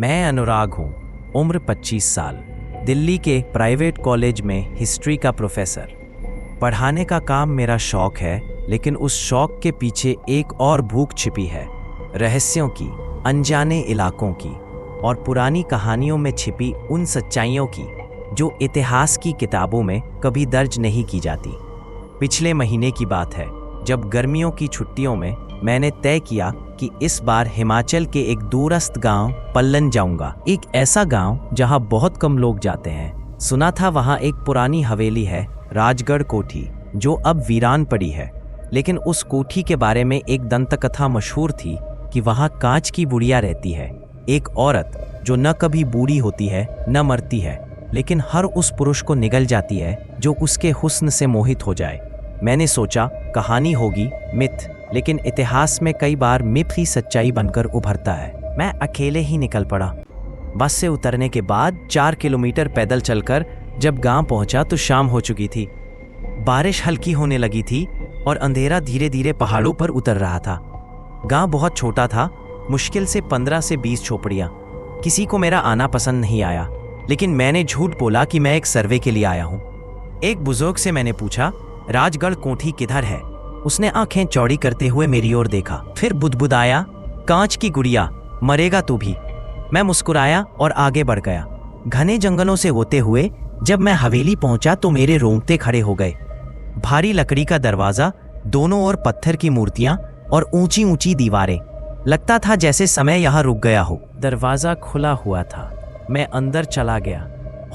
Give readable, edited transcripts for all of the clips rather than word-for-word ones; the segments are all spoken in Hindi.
मैं अनुराग हूँ, उम्र 25 साल, दिल्ली के प्राइवेट कॉलेज में हिस्ट्री का प्रोफेसर। पढ़ाने का काम मेरा शौक है, लेकिन उस शौक के पीछे एक और भूख छिपी है, रहस्यों की, अनजाने इलाकों की और पुरानी कहानियों में छिपी उन सच्चाइयों की जो इतिहास की किताबों में कभी दर्ज नहीं की जाती। पिछले महीने की बात है, जब गर्मियों की छुट्टियों में मैंने तय किया कि इस बार हिमाचल के एक दूरस्थ गांव पल्लन जाऊंगा। एक ऐसा गांव जहां बहुत कम लोग जाते हैं। सुना था वहां एक पुरानी हवेली है, राजगढ़ कोठी, जो अब वीरान पड़ी है। लेकिन उस कोठी के बारे में एक दंतकथा मशहूर थी कि वहां कांच की बुढ़िया रहती है, एक औरत जो न कभी बूढ़ी होती है न मरती है, लेकिन हर उस पुरुष को निगल जाती है जो उसके हुस्न से मोहित हो जाए। मैंने सोचा कहानी होगी, मिथ, लेकिन इतिहास में कई बार मिथ ही सच्चाई बनकर उभरता है। मैं अकेले ही निकल पड़ा। बस से उतरने के बाद 4 किलोमीटर पैदल चलकर जब गांव पहुंचा तो शाम हो चुकी थी। बारिश हल्की होने लगी थी और अंधेरा धीरे धीरे पहाड़ों पर उतर रहा था। गांव बहुत छोटा था, मुश्किल से 15 से 20 झोपड़ियां। किसी को मेरा आना पसंद नहीं आया, लेकिन मैंने झूठ बोला कि मैं एक सर्वे के लिए आया हूं। एक बुजुर्ग से मैंने पूछा, राजगढ़ कोठी किधर है? उसने आंखें चौड़ी करते हुए मेरी ओर देखा, फिर बुदबुदाया, कांच की गुड़िया, मरेगा तू भी। मैं मुस्कुराया और आगे बढ़ गया। घने जंगलों से होते हुए जब मैं हवेली पहुंचा तो मेरे रोंगटे खड़े हो गए। भारी लकड़ी का दरवाजा, दोनों ओर पत्थर की मूर्तियां और ऊंची ऊंची दीवारें। लगता था जैसे समय यहाँ रुक गया हो। दरवाजा खुला हुआ था। मैं अंदर चला गया।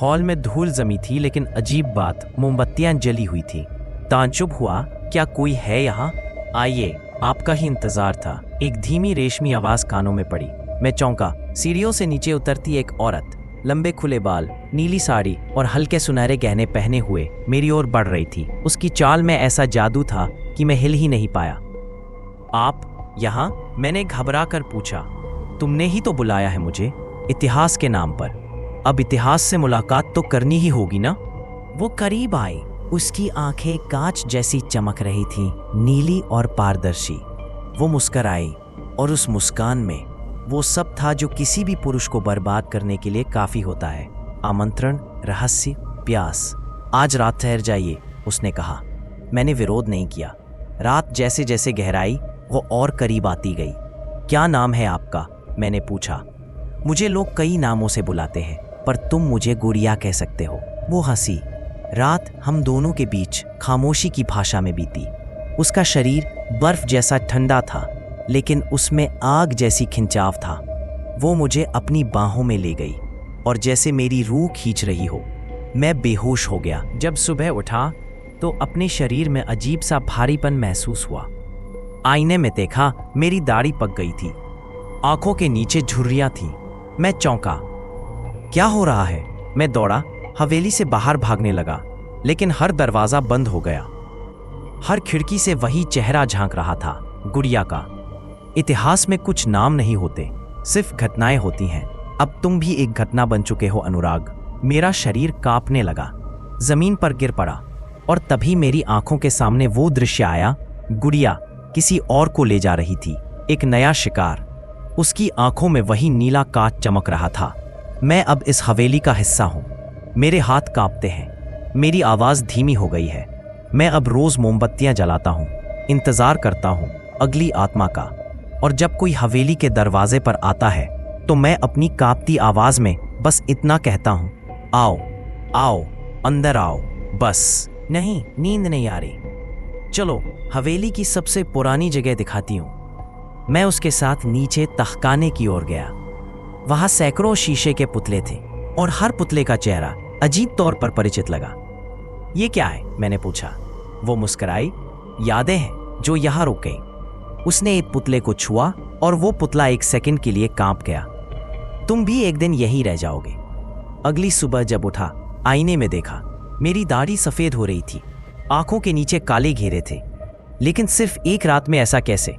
हॉल में धूल जमी थी, लेकिन अजीब बात, मोमबत्तियां जली हुई थी। ताज्जुब हुआ, क्या कोई है यहाँ? आइए, आपका ही इंतजार था। एक धीमी रेशमी आवाज कानों में पड़ी। मैं चौंका। सीढ़ियों से नीचे उतरती एक औरत, लंबे खुले बाल, नीली साड़ी और हल्के सुनहरे गहने पहने हुए मेरी ओर बढ़ रही थी। उसकी चाल में ऐसा जादू था कि मैं हिल ही नहीं पाया। आप यहाँ? मैंने घबरा कर पूछा। तुमने ही तो बुलाया है मुझे, इतिहास के नाम पर। अब इतिहास से मुलाकात तो करनी ही होगी ना? वो करीब आई। उसकी आंखें कांच जैसी चमक रही थीं, नीली और पारदर्शी। वो मुस्कुराई और उस मुस्कान में वो सब था जो किसी भी पुरुष को बर्बाद करने के लिए काफी होता है। आमंत्रण, रहस्य, प्यास। आज रात ठहर जाइए, उसने कहा। मैंने विरोध नहीं किया। रात जैसे जैसे गहराई, वो और करीब आती गई। क्या नाम है आपका? मैंने पूछा। मुझे लोग कई नामों से बुलाते हैं, पर तुम मुझे गुड़िया कह सकते हो। वो हंसी। रात हम दोनों के बीच खामोशी की भाषा में बीती। उसका शरीर बर्फ जैसा ठंडा था, लेकिन उसमें आग जैसी खिंचाव था। वो मुझे अपनी बाहों में ले गई और जैसे मेरी रूह खींच रही हो। मैं बेहोश हो गया। जब सुबह उठा तो अपने शरीर में अजीब सा भारीपन महसूस हुआ। आईने में देखा, मेरी दाढ़ी पक गई थी, आंखों के नीचे झुर्रियां थीं। मैं चौंका। क्या हो रहा है? मैं दौड़ा, हवेली से बाहर भागने लगा, लेकिन हर दरवाजा बंद हो गया। हर खिड़की से वही चेहरा झांक रहा था, गुड़िया का। इतिहास में कुछ नाम नहीं होते, सिर्फ घटनाएं होती हैं। अब तुम भी एक घटना बन चुके हो, अनुराग। मेरा शरीर कांपने लगा, जमीन पर गिर पड़ा और तभी मेरी आंखों के सामने वो दृश्य आया। गुड़िया किसी और को ले जा रही थी, एक नया शिकार। उसकी आंखों में वही नीला कांच चमक रहा था। मैं अब इस हवेली का हिस्सा हूं। मेरे हाथ कांपते हैं, मेरी आवाज धीमी हो गई है। मैं अब रोज मोमबत्तियां जलाता हूं, इंतजार करता हूं अगली आत्मा का। और जब कोई हवेली के दरवाजे पर आता है तो मैं अपनी कांपती आवाज में बस इतना कहता हूं, आओ आओ, अंदर आओ। बस। नहीं, नींद नहीं आ रही। चलो हवेली की सबसे पुरानी जगह दिखाती हूं। मैं उसके साथ नीचे तहखाने की ओर गया। वहां सैकड़ों शीशे के पुतले थे और हर पुतले का चेहरा अजीब तौर पर परिचित लगा। ये क्या है? मैंने पूछा। वो मुस्कुराई। यादें हैं जो यहाँ रुक गई। उसने एक पुतले को छुआ और वो पुतला एक सेकंड के लिए कांप गया। तुम भी एक दिन यही रह जाओगे। अगली सुबह जब उठा, आईने में देखा, मेरी दाढ़ी सफेद हो रही थी, आंखों के नीचे काले घेरे थे। लेकिन सिर्फ एक रात में ऐसा कैसे?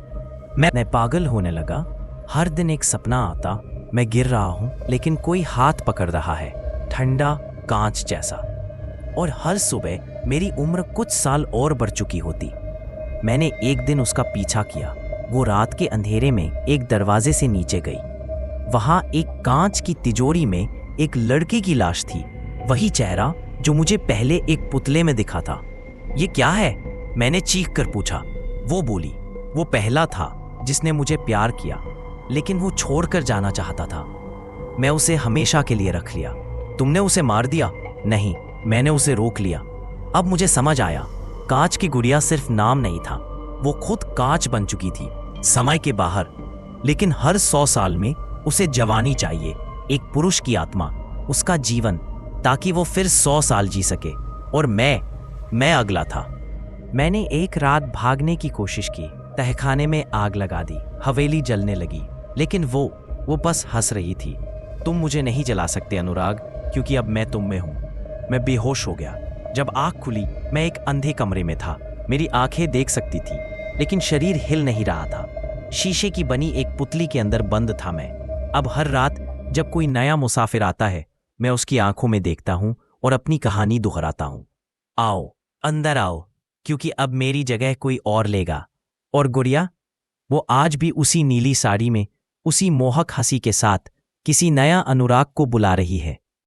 मैं पागल होने लगा। हर दिन एक सपना आता, मैं गिर रहा हूं, लेकिन कोई हाथ पकड़ रहा है, ठंडा कांच जैसा। और हर सुबह मेरी उम्र कुछ साल और बढ़ चुकी होती। मैंने एक दिन उसका पीछा किया। वो रात के अंधेरे में एक दरवाजे से नीचे गई। वहां एक कांच की तिजोरी में एक लड़के की लाश थी, वही चेहरा जो मुझे पहले एक पुतले में दिखा था। ये क्या है? मैंने चीख कर पूछा। वो बोली, वो पहला था जिसने मुझे प्यार किया, लेकिन वो छोड़कर जाना चाहता था। मैं उसे हमेशा के लिए रख लिया। तुमने उसे मार दिया? नहीं, मैंने उसे रोक लिया। अब मुझे समझ आया, कांच की गुड़िया सिर्फ नाम नहीं था, वो खुद कांच बन चुकी थी, समय के बाहर। लेकिन हर 100 साल में उसे जवानी चाहिए, एक पुरुष की आत्मा, उसका जीवन, ताकि वो फिर 100 साल जी सके। और मैं अगला था। मैंने एक रात भागने की कोशिश की, तहखाने में आग लगा दी, हवेली जलने लगी, लेकिन वो बस हंस रही थी। तुम मुझे नहीं जला सकते अनुराग, क्योंकि अब मैं तुम में हूं। मैं बेहोश हो गया। जब आंख खुली, मैं एक अंधे कमरे में था। मेरी आंखें देख सकती थी, लेकिन शरीर हिल नहीं रहा था। शीशे की बनी एक पुतली के अंदर बंद था मैं। अब हर रात जब कोई नया मुसाफिर आता है, मैं उसकी आंखों में देखता हूं और अपनी कहानी दोहराता हूं। आओ, अंदर आओ, क्योंकि अब मेरी जगह कोई और लेगा। और गुड़िया, वो आज भी उसी नीली साड़ी में, उसी मोहक हंसी के साथ किसी नया अनुराग को बुला रही है।